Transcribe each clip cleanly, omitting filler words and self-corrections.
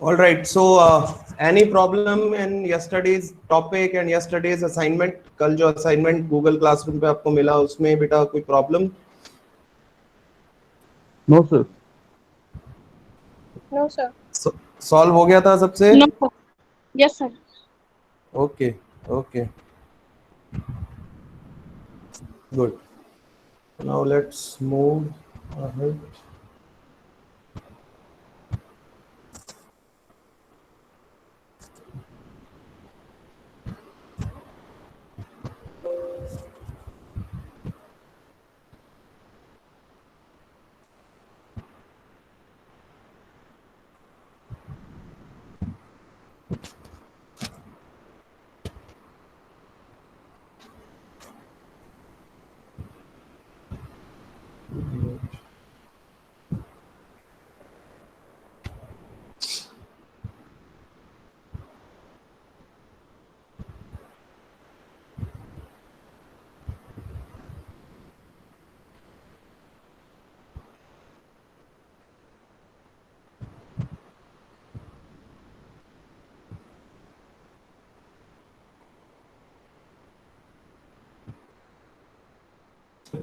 All right. So, any problem in yesterday's topic and yesterday's assignment? कल जो assignment Google Classroom पे आपको मिला उसमें बेटा कोई problem? No, sir. No, sir. Solve हो गया था सबसे? No, sir. Yes, sir. Okay. Okay. Good. Now let's move ahead.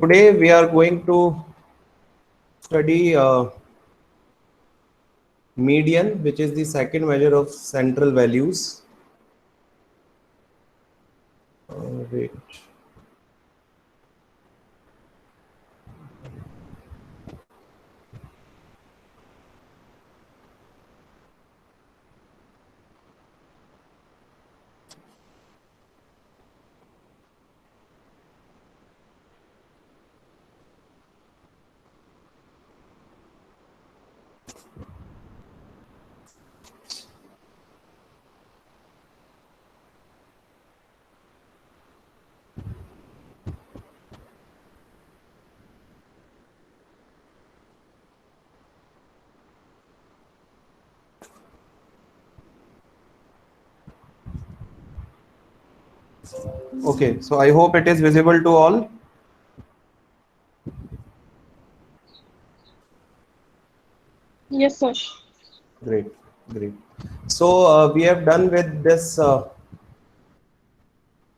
Today we are going to study median, which is the second measure of central values. Wait. Okay, so I hope it is visible to all. Yes, sir. Great, great. So we have done with this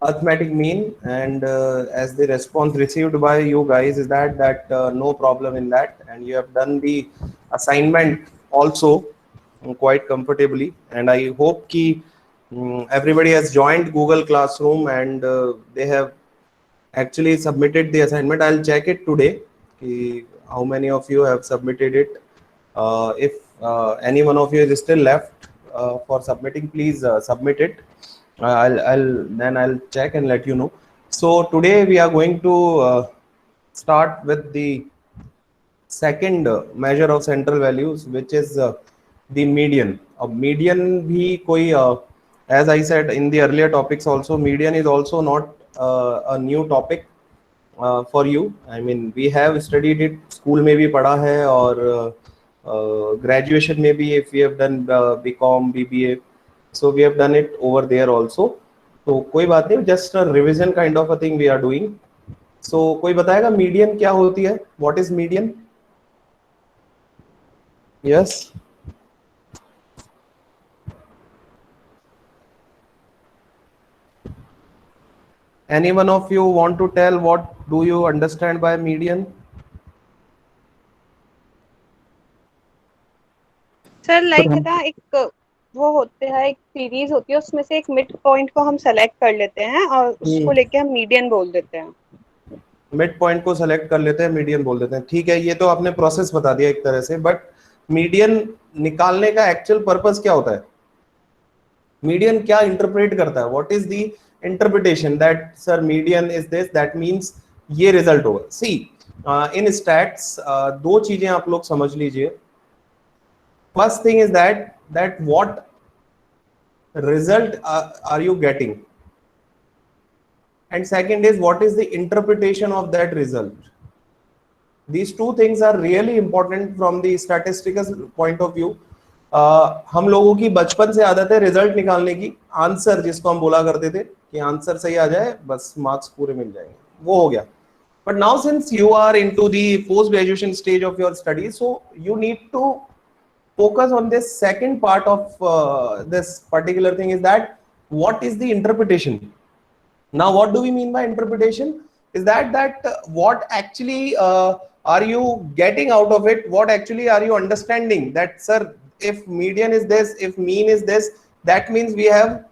arithmetic mean, and as the response received by you guys is that no problem in that, and you have done the assignment also quite comfortably, and I hope ki everybody has joined Google Classroom and they have actually submitted the assignment. I'll check it today ki how many of you have submitted it. If any one of you is still left for submitting, please submit it. I'll check and let you know. So today we are going to start with the second measure of central values, which is the median. Median bhi koi as I said in the earlier topics also, median is also not a new topic for you. I mean, we have studied it, school में भी पढ़ा है और graduation में भी if we have done BCom, BBA, so we have done it over there also. तो कोई बात नहीं, just a revision kind of a thing we are doing. So कोई बताएगा median क्या होती है? What is median? Yes. Any one of you want to tell what do you understand by median? Sir like ना एक वो होते हैं, एक सीरीज होती है, उसमें से एक मिड पॉइंट को हम सेलेक्ट कर लेते हैं और उसको लेके हम मीडियन बोल देते हैं. मिड पॉइंट को सेलेक्ट कर लेते हैं, मीडियन बोल देते हैं. ठीक है, ये तो आपने प्रोसेस बता दिया एक तरह से, बट मीडियन निकालने का एक्चुअल पर्पस क्या होता है? मीडियन क्या इंटरप्रेट करता है? What is the interpretation that sir median is this, that means ये रिजल्ट होगा. सी इन स्टैट्स दो चीजें आप लोग समझ लीजिए. First thing is that what result are you getting, and second is what is the interpretation of that result. These two things are really important from the statistical point of view. हम लोगों की बचपन से आदत है result निकालने की, answer जिसको हम बोला करते थे कि आंसर सही आ जाए बस मार्क्स पूरे मिल जाएंगे, वो हो गया. But now since you are into the post graduation stage of your studies, so you need to focus on this second part of this particular thing, is that what is the interpretation. Now what do we mean by interpretation? Is that what actually are you getting out of it? What actually are you understanding? That sir, if median is this, if mean is this, that means we have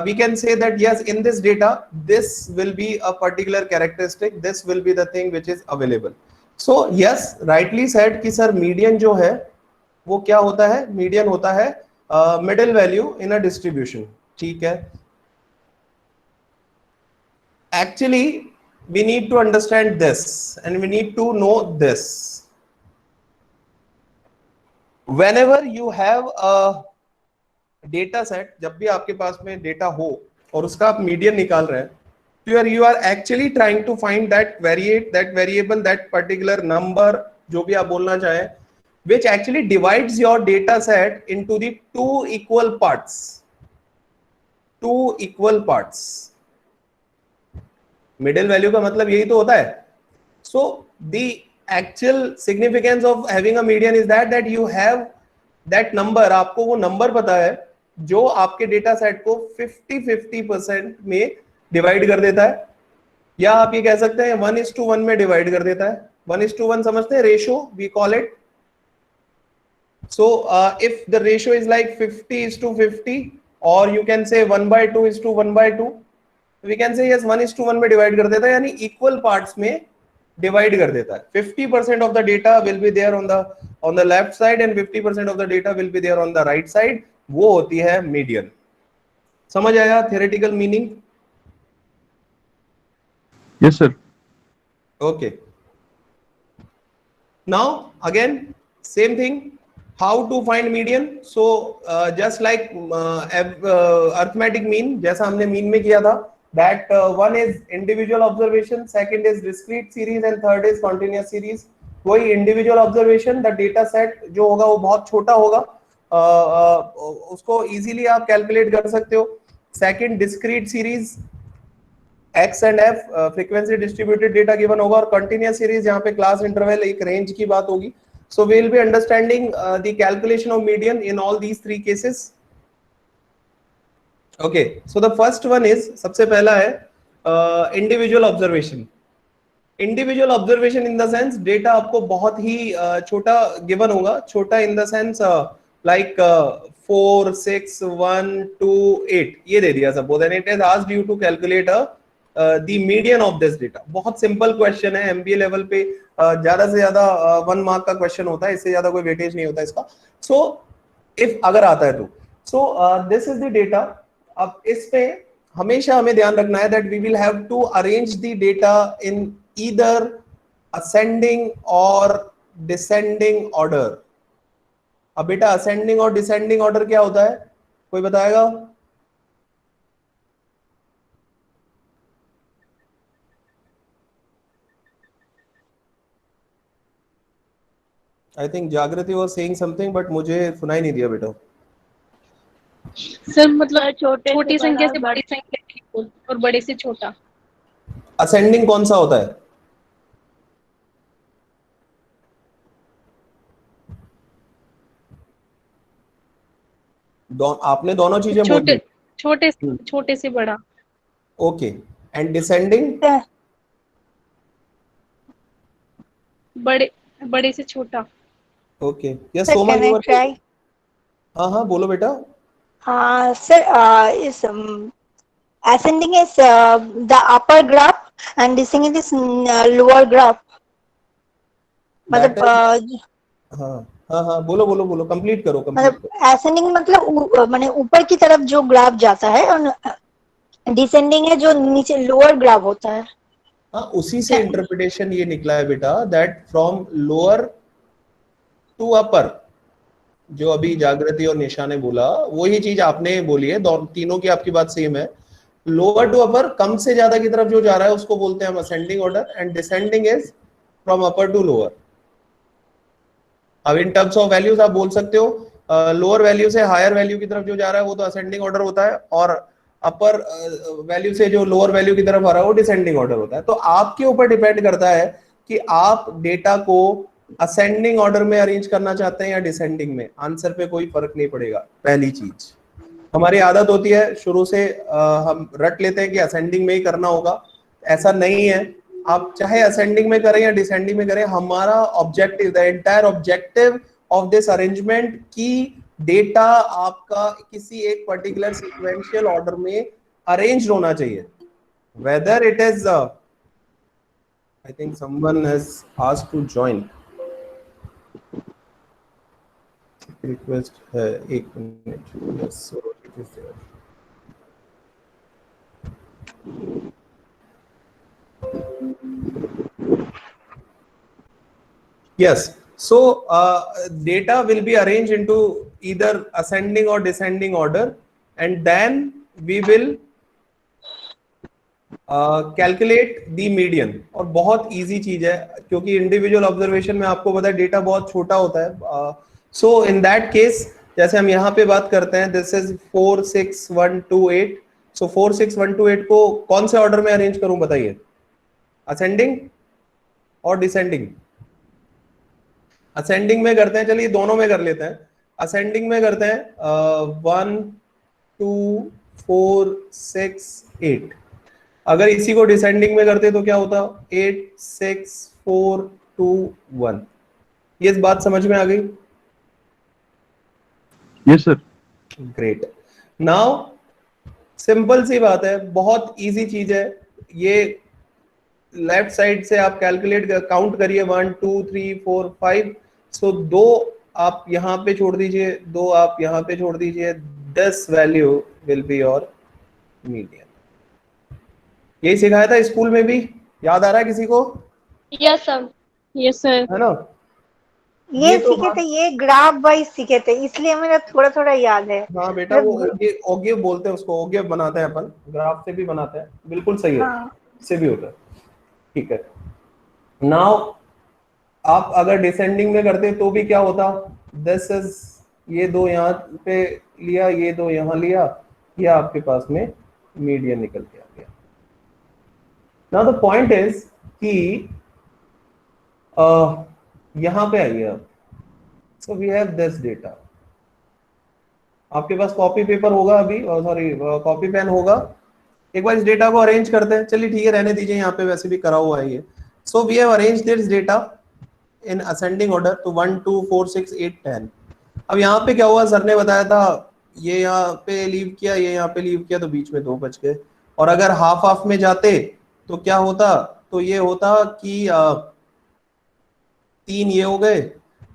we can say that yes, in this data this will be a particular characteristic, this will be the thing which is available. So yes, rightly said कि sir median जो है वो क्या होता है? median होता है middle value in a distribution. ठीक है. Actually we need to understand this and we need to know this. Whenever you have a data set, जब भी आपके पास में डेटा हो और उसका आप मीडियन निकाल रहे हैं, you are actually trying to find that variable, that particular number, जो भी आप बोलना चाहें, which actually divides your data set into the two equal parts. Middle value का मतलब यही तो होता है. So the actual significance of having a median is that you have that number, आपको वो नंबर पता है जो आपके डेटा सेट को 50-50% में डिवाइड कर देता है, या आप ये कह सकते हैं 1:1 में डिवाइड कर देता है. 1:1 समझते हैं, ratio we call it. So if the ratio is like 50:50 और you can say 1/2:1/2, we can say yes 1:1 में डिवाइड कर देता है, यानी इक्वल पार्ट्स में डिवाइड कर देता है. 50% of the data will be there on the left side and 50% of the data will be there on the right side. वो होती है मीडियन. समझ आया theoretical meaning? Yes sir. Okay. Now again same thing, how to find median. So just like arithmetic mean, जैसा हमने mean में किया था, that one is individual observation, second is discrete series and third is continuous series. कोई individual observation, the data set जो होगा वो बहुत छोटा होगा, उसको easily आप calculate कर सकते हो. Second discrete series, x and f frequency distributed data given होगा, और continuous series जहाँ पे class interval एक range की बात होगी. So we will be understanding the calculation of median in all these three cases. Okay, so the first one is, सबसे पहला है individual observation. Individual observation in the sense data आपको बहुत ही छोटा given होगा. छोटा in the sense like 4, 6, 1, 2, 8 ये दे दिया suppose, and it has asked you to calculate the median of this data. बहुत simple question है, MBA level पे ज्यादा से ज्यादा 1 mark का question होता है, इससे ज्यादा कोई weightage नहीं होता इसका. So if अगर आता है तो, so this is the data. अब इस पे हमेशा हमें ध्यान रखना है that we will have to arrange the data in either ascending or descending order. अब बेटा ascending और descending order क्या होता है, कोई बताएगा? I think Jagrati was saying something, but मुझे सुनाई नहीं दिया बेटा. सर मतलब छोटी संख्या से बड़ी संख्या और बड़े से छोटा. असेंडिंग कौन सा होता है? आपने दोनों चीजें बोली. छोटे से बड़ा. ओके. And descending? बड़े से छोटा. Okay. Yes Soma, you are. हाँ बोलो बेटा. Sir, is ascending is the upper graph and descending is lower graph. मतलब हाँ बोलो कंप्लीट करो. मतलब ascending मतलब माने ऊपर की तरफ जो ग्राफ जाता है, और descending है जो नीचे लोअर ग्राफ होता है. हाँ, उसी से इंटरप्रिटेशन ये निकला है बेटा, दैट फ्रॉम लोअर टू अपर. जो अभी जागृति और निशा ने बोला वही चीज आपने बोली है, तीनों की आपकी बात सेम है. लोअर टू अपर, कम से ज्यादा की तरफ जो जा रहा है उसको बोलते हैं हम ascending order, and descending is from upper two lower. अब इन टर्म्स ऑफ वैल्यूज आप बोल सकते हो लोअर वैल्यू से हायर वैल्यू की तरफ जो जा रहा है वो तो असेंडिंग ऑर्डर होता है, और अपर वैल्यू से जो लोअर वैल्यू की तरफ आ रहा है वो डिसेंडिंग ऑर्डर होता है. तो आपके ऊपर डिपेंड करता है कि आप डेटा को असेंडिंग ऑर्डर में अरेंज करना चाहते हैं या डिसेंडिंग में, आंसर पे कोई फर्क नहीं पड़ेगा। पहली चीज, हमारी आदत होती है शुरू से हम रट लेते हैं कि असेंडिंग में ही करना होगा, ऐसा नहीं है। आप चाहे असेंडिंग में करें या डिसेंडिंग में करें, हमारा objective, the entire objective of this arrangement की डेटा आपका किसी एक पर्टिकुलर सीक्वेंशियल ऑर्डर में अरेंज होना चाहिए, whether it is I think someone has asked to join, request है, एक minute, yes so it is there. Yes, so data will be arranged into either ascending or descending order, and then we will calculate the median। और बहुत easy चीज है, क्योंकि individual observation में आपको पता है डेटा बहुत छोटा होता है। So in that case, जैसे हम यहाँ पे बात करते हैं, this is 4 6 1 2 8, so 4 6 1 2 8 को कौन से ऑर्डर में अरेंज करूं बताइए, असेंडिंग और डिसेंडिंग? असेंडिंग में करते हैं, चलिए दोनों में कर लेते हैं। असेंडिंग में करते हैं 1 2 4 6 8। अगर इसी को डिसेंडिंग में करते तो क्या होता, 8 6 4 2 1। ये बात समझ में आ गई? Yes sir. Great. Now simple सी बात है, बहुत इजी चीज है ये। लेफ्ट साइड से आप कैलकुलेट काउंट करिए, 1 2 3 4 5। सो 2 आप यहाँ पे छोड़ दीजिए, 2 आप यहाँ पे छोड़ दीजिए, this value will be your median. यही सिखाया था स्कूल में भी, याद आ रहा है किसी को? Yes sir. Yes sir. है ना? ये तो सीखे थे, ये ग्राफ वाइज सीखे थे, इसलिए मेरा थोड़ा थोड़ा याद है। हाँ बेटा, वो ओगिव बोलते हैं उसको, ओगिव बनाते हैं अपन, ग्राफ से भी बनाते हैं, बिल्कुल सही है। हाँ। से भी होता है, ठीक है। नाउ आप अगर डिसेंडिंग में करते तो भी क्या होता, दिस इज, ये 2 यहाँ पे लिया, ये 2 यहाँ लिया, ये आपके पास में मीडियन निकल के आ गया। नाउ द पॉइंट इज कि यहाँ पे आइए आप। So we have this data, आपके पास कॉपी पेपर होगा अभी, सॉरी कॉपी पेन होगा। एक बार इस डेटा को अरेंज करते हैं, चलिए ठीक है रहने दीजिए, यहाँ पे वैसे भी करा हुआ है ये। So we have arrange this data in ascending order, तो 1 2 4 6 8 10। अब यहाँ पे क्या हुआ, सर ने बताया था ये यहाँ पे लीव किया, ये यहाँ पे लीव किया, तो बीच में 2 बच गए। और अगर हाफ हाफ में जाते तो क्या होता, तो ये होता कि 3 ये हो गए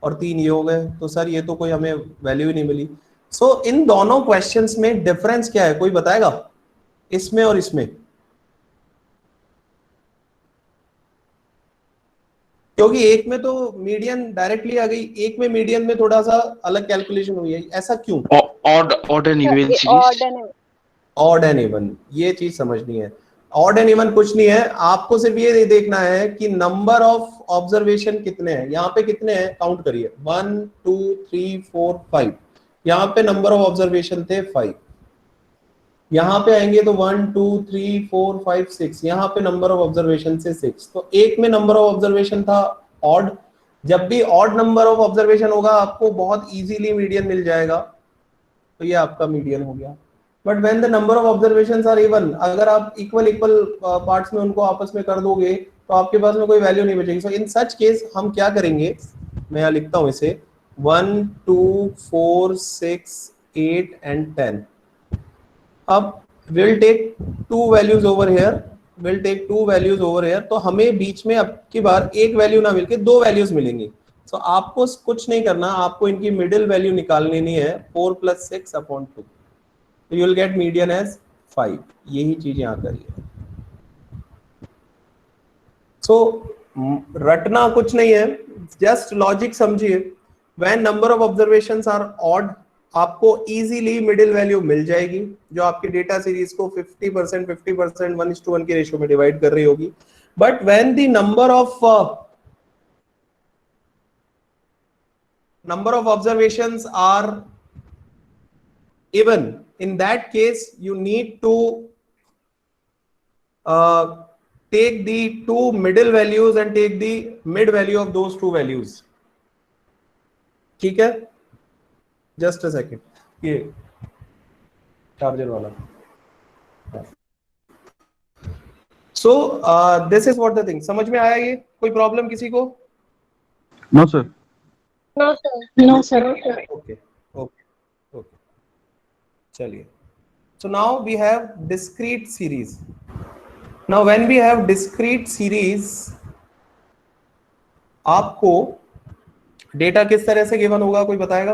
और 3 ये हो गए, तो सर ये तो कोई हमें वैल्यू ही नहीं मिली। सो इन दोनों क्वेश्चंस में डिफरेंस क्या है, कोई बताएगा इसमें और इसमें? क्योंकि एक में तो मीडियन डायरेक्टली आ गई, एक में मीडियन में थोड़ा सा अलग कैलकुलेशन हुई है, ऐसा क्यों? Odd and even series, odd and even, ये चीज समझनी है। ऑड एंड इवन कुछ नहीं है, आपको सिर्फ ये देखना है कि नंबर ऑफ ऑब्जर्वेशन कितने हैं। यहाँ पे कितने हैं काउंट करिए, 1 2 3 4 5। यहाँ पे नंबर ऑफ ऑब्जर्वेशन थे 5। यहाँ पे आएंगे तो 1 2 3 4 5 6, यहाँ पे नंबर ऑफ ऑब्जर्वेशन से 6। तो एक में नंबर ऑफ ऑब्जर्वेशन था ऑड। जब भी ऑड नंबर ऑफ ऑब्जर्वेशन होगा आपको बहुत इजीली मीडियन मिल जाएगा, तो ये आपका मीडियन हो गया। But when the number of observations are even, अगर आप इक्वल पार्ट्स में उनको आपस में कर दोगे तो आपके पास में कोई वैल्यू नहीं बचेगी। सो इन सच केस हम क्या करेंगे, मैं यहाँ लिखता हूँ इसे, 1 2 4 6 8 and 10। अब we'll take 2 values over here, we'll take 2 values over here, तो हमें बीच में अब की बार एक वैल्यू ना मिलके 2 वैल्यूज मिलेंगी। तो आपको कुछ नहीं करना, आपको इनकी मिडिल वैल्यू निकालनी है, 4 + 6 upon 2, तो you will get median as 5। यही चीज यहाँ करिए। सो रटना कुछ नहीं है, जस्ट लॉजिक समझिए। When number of observations are odd, आपको इजीली मिडिल वैल्यू मिल जाएगी, जो आपकी डेटा सीरीज को 50% 50% 1:1 के रेशियो में डिवाइड कर रही होगी। But when the number of observations are even, in that case you need to take the two middle values and take the mid value of those two values. ठीक है, just a second, ये charger वाला. So this is what the thing. समझ में आया ये? कोई problem किसी को? No, sir. No, sir. No, sir. Okay, okay, okay. चलिए. So now we have discrete series. Now when we have discrete series, आपको डेटा किस तरह से गिवन होगा, कोई बताएगा?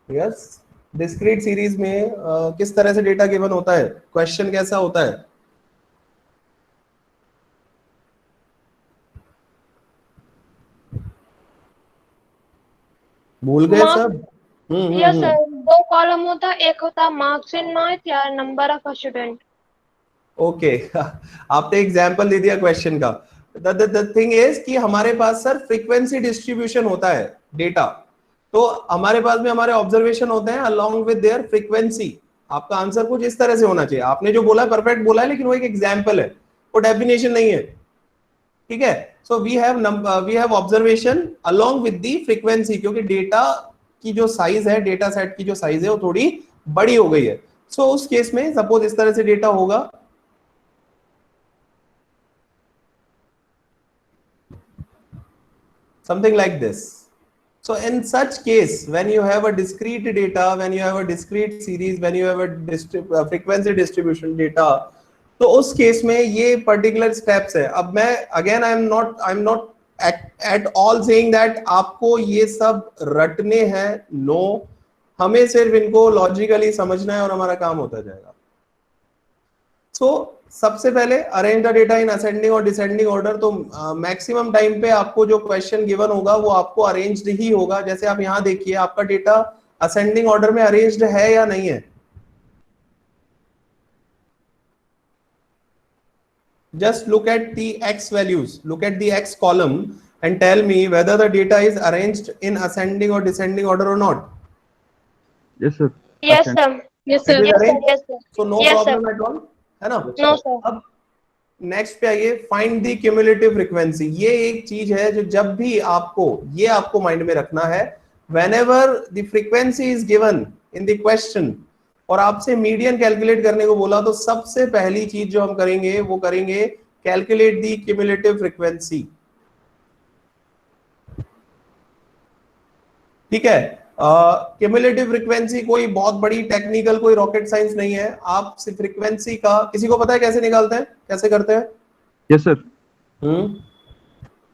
यस, डिस्क्रीट सीरीज में किस तरह से डेटा गिवन होता है, क्वेश्चन कैसा होता है? भूल गए सब? यस सर, दो कॉलम होता, एक होता मार्क्स इन मार्क्स या नंबर ऑफ स्टूडेंट. ओके, आपने एग्जांपल दे दिया क्वेश्चन का. द थिंग इज कि हमारे पास सर फ्रीक्वेंसी डिस्ट्रीब्यूशन होता है डेटा, तो हमारे पास में हमारे ऑब्जर्वेशन होते हैं अलोंग विद देयर फ्रीक्वेंसी. आपका आंसर कुछ इस तरह से होना चाहिए. आपने जो बोला परफेक्ट बोला है, लेकिन वो एक एग्जांपल है, वो डेफिनेशन नहीं है. ठीक है, so we have observation along with the frequency, क्योंकि डेटा की जो साइज है, डेटा सेट की जो साइज है वो थोड़ी बड़ी हो गई है. सो उस केस में सपोज इस तरह से डेटा होगा, something like this. So in such case, when you have a discrete data, when you have a discrete series, when you have a frequency distribution data, तो उस केस में ये पर्टिकुलर स्टेप्स है. अब मैं again I am not at all saying that आपको ये सब रटने हैं. नो, हमें सिर्फ इनको लॉजिकली समझना है और हमारा काम होता जाएगा. सो सबसे पहले arrange the data in ascending और डिसेंडिंग ऑर्डर. तो मैक्सिमम टाइम पे आपको जो क्वेश्चन गिवन होगा वो आपको अरेंज्ड ही होगा. जैसे आप यहाँ देखिए, आपका डेटा असेंडिंग ऑर्डर में अरेंज्ड है या नहीं है. Just look at the x values, look at the x column and tell me whether the data is arranged in ascending or descending order or not. Yes, sir. Yes, sir. Yes, sir. It is Yes, sir. arranged? Yes, sir. So no Yes, problem sir. at all, है ना? No, sir. अब next पे आइए, find the cumulative frequency. ये एक चीज है जो जब भी आपको माइंड में रखना है. whenever the frequency is given in the question और आपसे मीडियन कैलकुलेट करने को बोला, तो सबसे पहली चीज जो हम करेंगे वो करेंगे कैलकुलेट दी क्यूमुलेटिव फ्रीक्वेंसी. ठीक है, क्यूमुलेटिव फ्रीक्वेंसी कोई बहुत बड़ी टेक्निकल, कोई रॉकेट साइंस नहीं है. आप सिर्फ फ्रीक्वेंसी का, किसी को पता है कैसे निकालते हैं, कैसे करते हैं? Yes sir.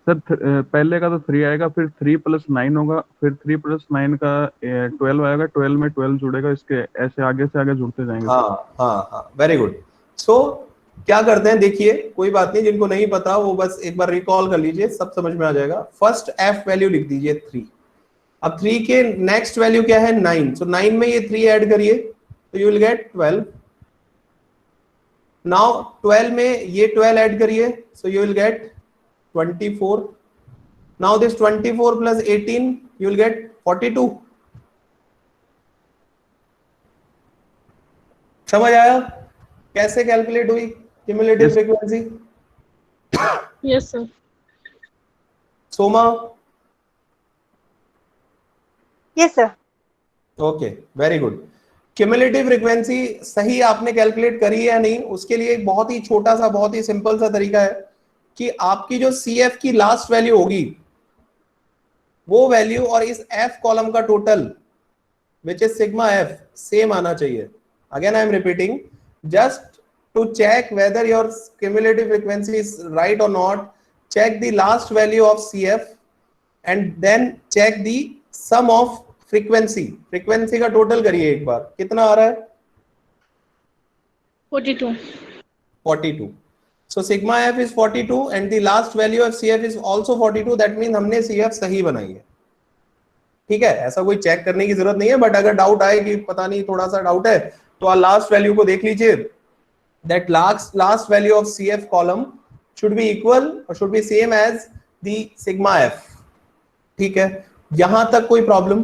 सर पहले का तो 3 आएगा, फिर 3 + 9 होगा, फिर 3 + 9 का 12 आएगा, 12 में 12 जुड़ेगा, इसके ऐसे आगे से आगे जुड़ते जाएंगे. हाँ, वेरी गुड. सो क्या करते हैं, देखिए कोई बात नहीं, जिनको नहीं पता वो बस एक बार रिकॉल कर लीजिए, सब समझ में आ जाएगा. फर्स्ट f वैल्यू लिख दीजिए 3. अब 3 के नेक्स्ट वैल्यू क्या है 9. सो 9 में ये 3 ऐड करिए तो यू विल गेट 12. नाउ 12 में ये 12 ऐड करिए, so you will get 24. Now this 24 plus 18 you will get 42. समझ आया कैसे कैलकुलेट हुई cumulative frequency? Yes, sir. Soma? Yes sir. Okay, very good. Cumulative frequency सही आपने कैलकुलेट करी है या नहीं, उसके लिए एक बहुत ही छोटा सा, बहुत ही सिंपल सा तरीका है कि आपकी जो CF की लास्ट वैल्यू होगी वो वैल्यू और इस F कॉलम का total which is sigma F same आना चाहिए. Again I am repeating, just to check whether your cumulative frequency is right और not, check the last value of CF and then check the sum of frequency. Frequency का total करिए एक बार, कितना आ रहा है? 42. So sigma f is 42 and the last value of CF is also 42. That means हमने CF सही बनाई है. ठीक है, ऐसा कोई चेक करने की जरूरत नहीं है, बट अगर डाउट आए कि पता नहीं थोड़ा सा डाउट है तो लास्ट वैल्यू को देख लीजिए. That last value of CF column should be equal or should be same as the sigma f. ठीक है, यहां तक कोई प्रॉब्लम?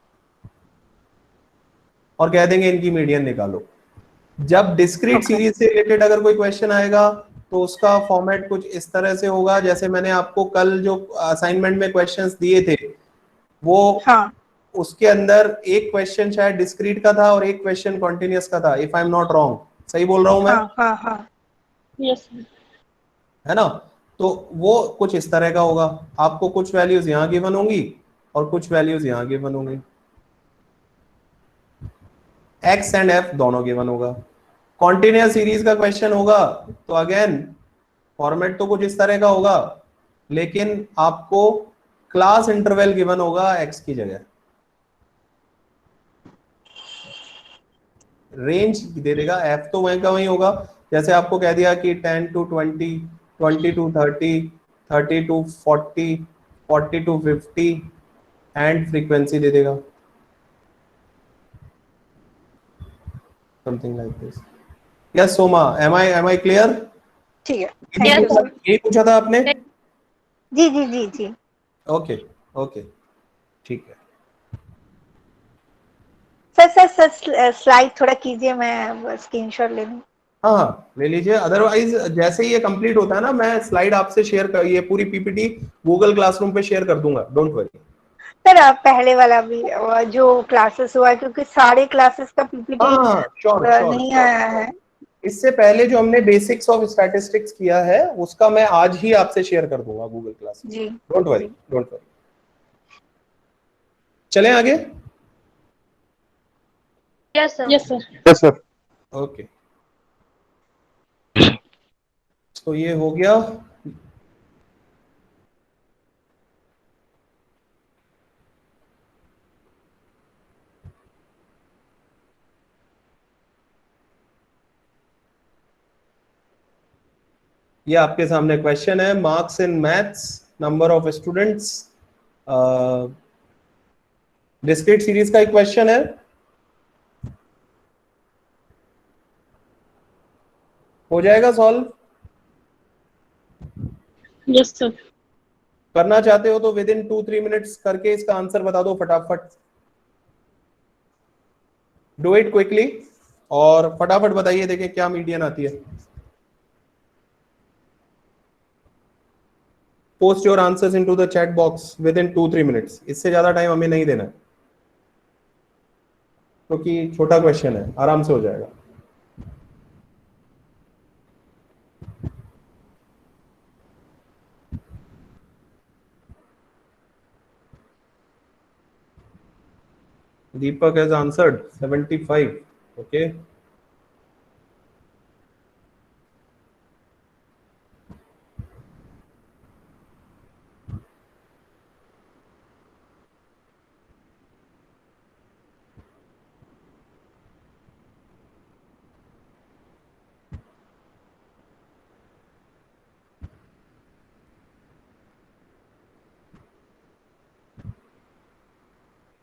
और कह देंगे इनकी मीडियन निकालो। जब डिस्क्रीट सीरीज से रिलेटेड अगर कोई क्वेश्चन आएगा तो उसका फॉर्मेट कुछ इस तरह से होगा, जैसे मैंने आपको कल जो असाइनमेंट में क्वेश्चंस दिए थे वो हाँ उसके अंदर एक क्वेश्चन शायद डिस्क्रीट का था और एक क्वेश्चन कॉन्टिन्यूअस का था, if I am not wrong. सही बोल रहा हूं मैं? हाँ हाँ हाँ यस है ना? तो वो कुछ इस तरह का होगा, आपको कुछ वैल्यूज यहाँ गिवन होंगी और कुछ वैल्यूज यहाँ गिवन होंगी, x एंड f दोनों गिवन होगा। कॉन्टिन्यूअस सीरीज का क्वेश्चन होगा तो अगेन फॉर्मेट तो कुछ इस तरह का होगा, लेकिन आपको क्लास इंटरवल गिवन होगा x की जगह, रेंज दे देगा, f तो वहीं का वहीं होगा। जैसे आपको कह दिया कि 10 to 20, 20 to 30, 30 to 40, 40 to 50 and frequency दे देगा, something like this. Yes, Soma, am I clear? ठीक है, यही थैंक यू पूछा- सर। यही पूछा था आपने? जी जी जी जी ओके ओके ठीक है। सर स्लाइड थोड़ा कीजिए, मैं स्क्रीनशॉट ले लूं। हाँ हाँ ले लीजिए, अदरवाइज जैसे ही ये कंप्लीट होता है ना मैं स्लाइड आपसे शेयर कर, ये पूरी पीपीटी गूगल क्लासरूम पे शेयर कर दूंगा, डोंट वरी। सर आप पहले वाला भी जो क्लासेस हुआ है, क्योंकि सारे क्लासेस का पीपीटी हाँ श्योर नहीं आया है। इससे पहले जो हमने बेसिक्स ऑफ स्टैटिस्टिक्स किया है उसका मैं आज ही आपसे शेयर कर दूंगा गूगल क्लास, जी डोंट वरी डोंट वरी। चलें आगे? Yes sir yes sir. Okay तो ये हो गया। ये आपके सामने क्वेश्चन है, marks in maths, number of students, discrete series का एक क्वेश्चन है। हो जाएगा सॉल्व? यस सर करना चाहते हो तो विद इन 2-3 मिनट्स करके इसका आंसर बता दो फटाफट, डू इट क्विकली और फटाफट बताइए, देखें क्या मीडियन आती है। Post your answers into the chat box with in 2-3 minutes, इससे ज्यादा टाइम हमें नहीं देना है क्योंकि छोटा क्वेश्चन है, आराम से हो जाएगा। Deepak has answered 75. Okay.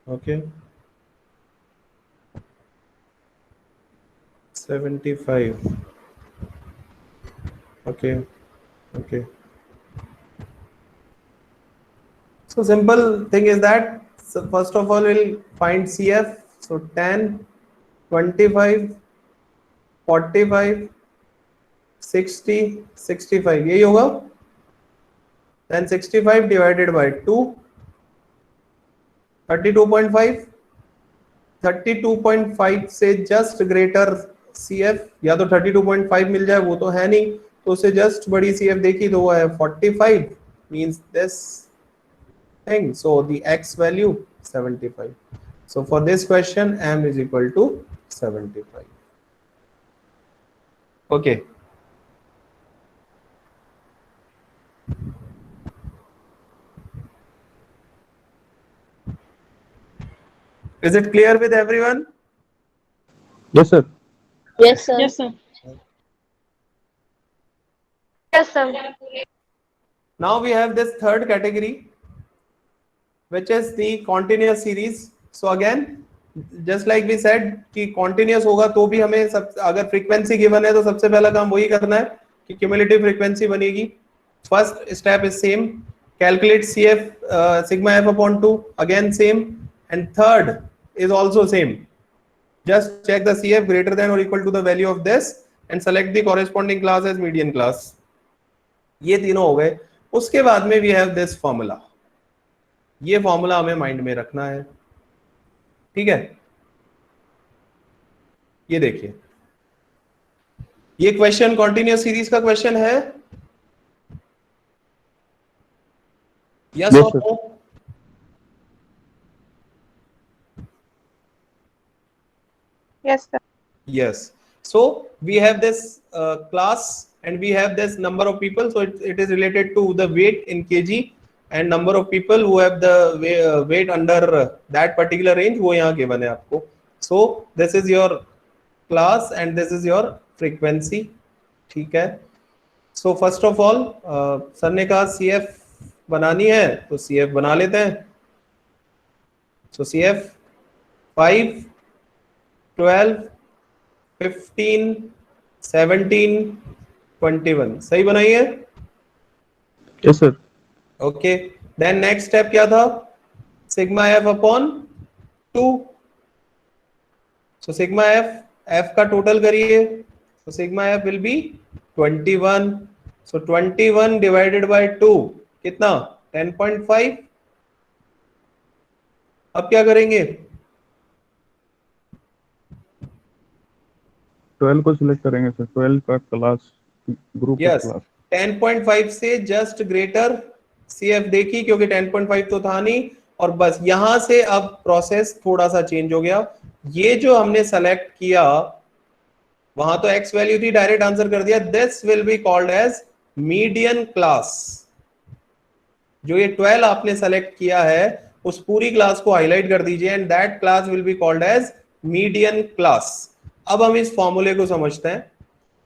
Okay. 75. Okay. Okay. So simple thing is that, so first of all we'll find CF. So 10, 25, 45, 60, 65 यही होगा। Then 65 divided by 2, 32.5, 32.5 से जस्ट ग्रेटर CF, या तो 32.5 मिल जाए, वो तो है नहीं, तो उससे जस्ट बड़ी CF देखी तो वो है 45, means this thing, so the x value 75. So for this question m is equal to 75. Okay. Is it clear with everyone? Yes sir. Yes sir yes sir yes sir Now we have this third category, which is the continuous series. So again, just like we said कि continuous होगा तो भी हमें सब, अगर frequency given है तो सबसे पहला काम वही करना है कि cumulative frequency बनेगी। First step is same, calculate CF sigma f upon 2, again same, and third is also same, just check the CF greater than or equal to the value of this and select the corresponding class as median class. ये तीनों हो गए. उसके बाद में we have this formula. ये formula हमें mind में रखना है. ठीक है, ये देखिए, ये क्वेश्चन कॉन्टिन्यूअस सीरीज का क्वेश्चन है. यस Yes, और sir. No? Yes, sir. Yes. So we have this class and we have this number of people. So it is related to the weight in kg and number of people who have the weight under that particular range. वो यहाँ given है आपको. So this is your class and this is your frequency. ठीक है. So first of all, sir ने कहा CF बनानी है तो CF बना लेते हैं. So CF 5, 12, 15, 17, 21 सही बनाई है. Yes, sir. Okay, then next step क्या था? Sigma F upon 2. So sigma F का टोटल करिए. So sigma F will be 21. So 21 divided by 2 कितना? 10.5. अब क्या करेंगे? 12 को सिलेक्ट करेंगे सर. 12 का class, group of yes, class. 10.5 से जस्ट ग्रेटर CF देखी क्योंकि 10.5 तो था नहीं. और बस यहां से अब प्रोसेस थोड़ा सा चेंज हो गया. ये जो हमने सेलेक्ट किया वहां तो x वैल्यू थी, डायरेक्ट आंसर कर दिया. This will be called as median class. जो ये 12 आपने सेलेक्ट किया है उस पूरी क्लास को हाईलाइट कर दीजिए and that class will be called as median class. अब हम इस फॉर्मूले को समझते हैं.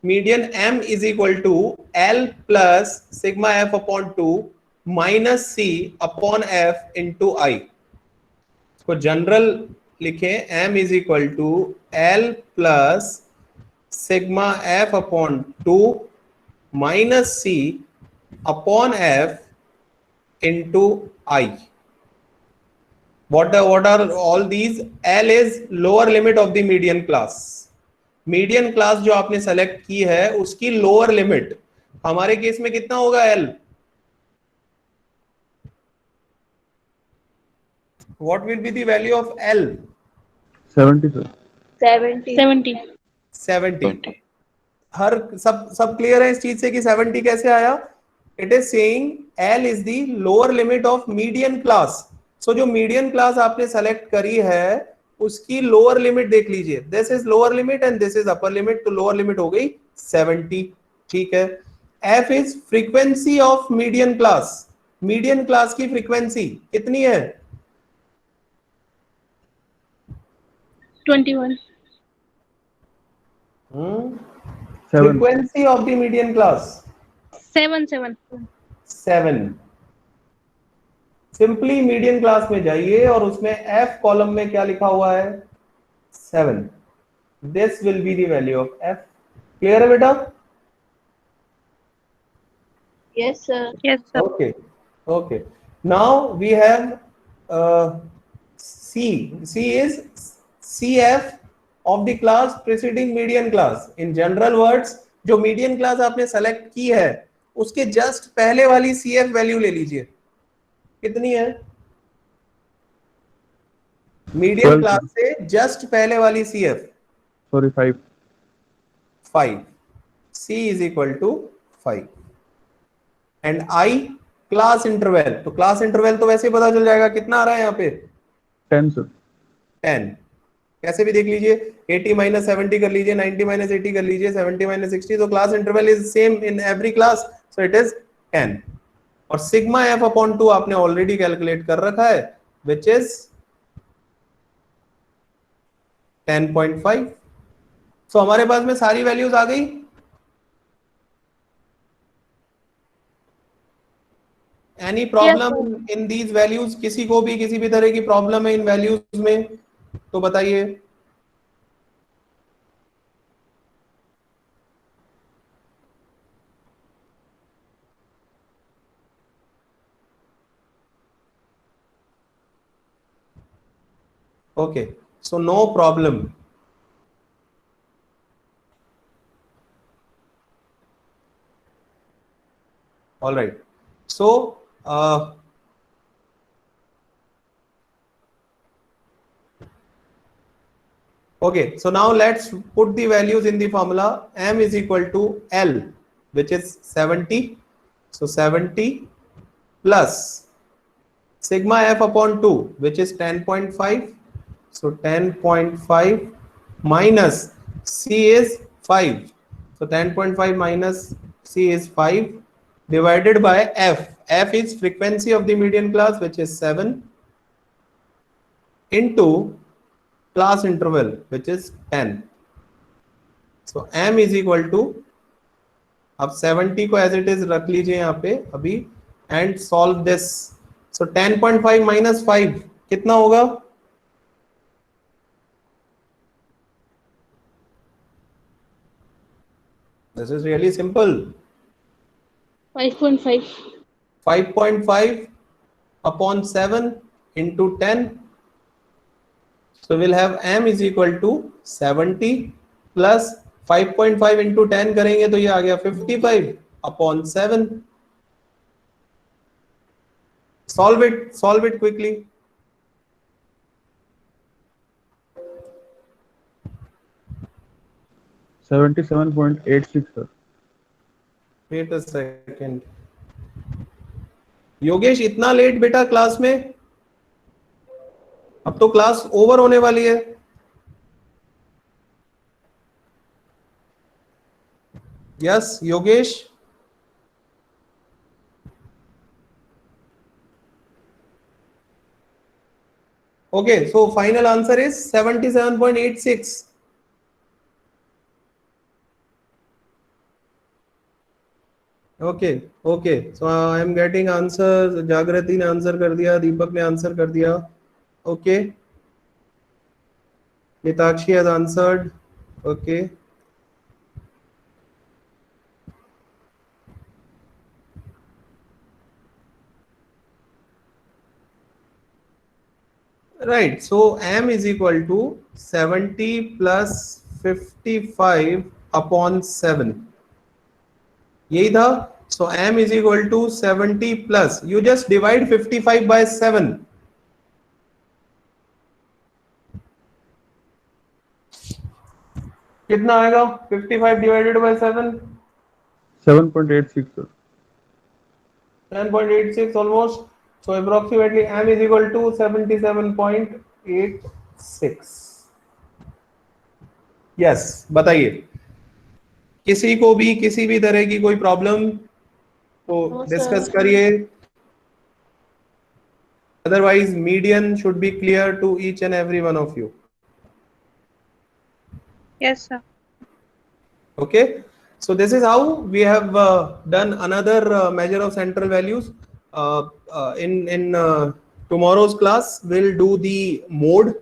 Median m is equal to L plus sigma f upon 2 minus C upon f into I. इसको जनरल लिखें. m is equal to L plus sigma f upon 2 minus C upon f into I. What are all these? L is lower limit of the median class. Median class जो आपने select की है उसकी lower limit हमारे case में कितना होगा? L. What will be the value of L? 70 sir. 70. 70. हर सब क्लियर है इस चीज से कि 70 कैसे आया? It is saying L is the lower limit of median class. So जो मीडियन क्लास आपने सेलेक्ट करी है उसकी लोअर लिमिट देख लीजिए. This is lower limit and this is upper limit. तो लोअर लिमिट हो गई 70. ठीक है. F is frequency of median class. Median class की फ्रीक्वेंसी कितनी है? 21. Frequency of the median class 7. 7. Simply median class में जाइए और उसमें F कॉलम में क्या लिखा हुआ है? 7. This will be the value of F. Clear है बेटा? Yes, sir. Yes, sir. Okay. Okay. Now we have C. C is CF of the class preceding median class. In general words, जो median class आपने select की है उसके just पहले वाली CF value ले लीजिए. कितनी है? मीडियन 12 क्लास से जस्ट पहले वाली CF Sorry, 5. 5. C is equal to 5 and I class interval. तो क्लास इंटरवल तो वैसे ही पता चल जाएगा कितना आ रहा है यहाँ पे? 10 sir. 10. कैसे भी देख लीजिए. 80 माइनस 70 कर लीजिए, 90 माइनस 80 कर लीजिए, 70 माइनस 60. तो class interval is same in every class. So it is 10. और सिग्मा f अपॉन 2 आपने ऑलरेडी कैलकुलेट कर रखा है विच इज 10.5. सो हमारे पास में सारी वैल्यूज आ गई. Any problem in these values? किसी को भी किसी भी तरह की प्रॉब्लम है इन वैल्यूज में तो बताइए. Okay, so no problem. All right. So okay, so now let's put the values in the formula. M is equal to L, which is 70. So 70 plus sigma F upon 2, which is 10.5. So 10.5 minus C is 5. So 10.5 minus C is 5 divided by F. F is frequency of the median class, which is 7, into class interval, which is 10. So M is equal to, अब 70 को as it is रख लीजिए यहाँ पे अभी and solve this. So 10.5 minus 5 कितना होगा? This is really simple. 5.5. 5.5 upon 7 into 10. So we'll have M is equal to 70 plus 5.5 into 10 करेंगे तो ये आ गया 55 upon 7. Solve it quickly. $77.86 sir. Wait a second. Yogesh इतना लेट बेटा क्लास में? अब तो क्लास ओवर होने वाली है. Yes, Yogesh. Okay, so final answer is 77.86. Okay. So I am getting answers. जागृति ने आंसर कर दिया, दीपक ने आंसर कर दिया. Okay. Nitakshi has answered. Okay. Right, so M is equal to 70 plus 55 upon 7. यही था. So M is equal to 70 plus, you just divide 55 by 7. कितना आएगा? 55 divided by 7? 7.86 sir. 10.86 almost. So approximately M is equal to 77.86. Yes, बताइए. किसी को भी किसी भी तरह की कोई प्रॉब्लम तो डिस्कस करिए. Otherwise, median should be clear to each and every one of you. Yes, sir. Okay, so this is how we have done another measure of central values. In tomorrow's class, we'll do the mode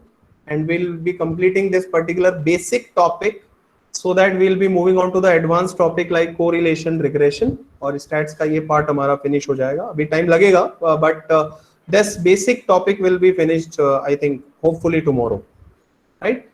and we'll be completing this particular basic topic so that we'll be moving on to the advanced topic like correlation, regression और stats का ये part हमारा finish हो जाएगा. अभी time लगेगा, but this basic topic will be finished I think hopefully tomorrow, right?